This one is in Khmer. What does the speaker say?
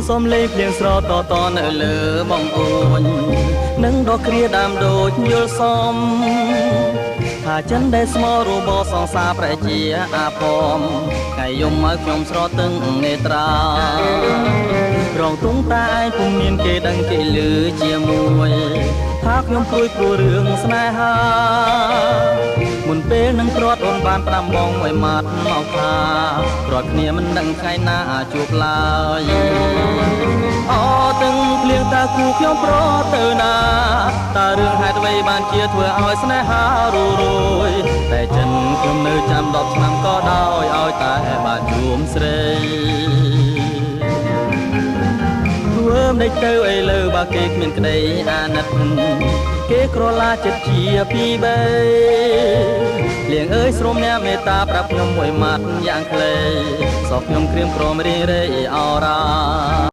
សំលេងភ្លៀងស្រតតនៅលើបងអូននឹងដកគ្រាដើមដូចយល់សមថាចិនដែលស្មោរបសងសាប្រជាអាផមថ្ងៃយំឲ្យខ្ញុំស្រទឹងនេត្រារងទុំតែឯងពុំមានគេដឹងគេលឺជាមួយថាខ្ញុំព្រួយព្រោះរឿងស្នេហាមុនពេលនឹងព្រាត់អូនបាន5ម៉ោងមួយម៉ាត់មកថាព្រាត់គ្នាមិនដឹងថ្ងៃណាជួបឡើយអូទាំងភ្លៀងតាគូខ្ញុំប្រទៅណាតើរឿងហេតុអ្វីបានជាធ្វើឲ្យស្នេហារួយតែចិនខ្ញុំនៅចាំ10ឆ្នាំក៏ដោយឲ្យតែបានជួមស្រីធ្វើមិនដេចទៅឥឡូវបើគេគ្មានក្តីអាណិតគេក្រឡាចិត្តជាពីរបីលៀងអើយស្រមអ្នកមេត្តាប្រាប់ខ្ញុំមួយម៉ាត់យ៉ាងខ្លីសោះខ្ញុំក្រៀមក្រមរីរៃអរ៉ា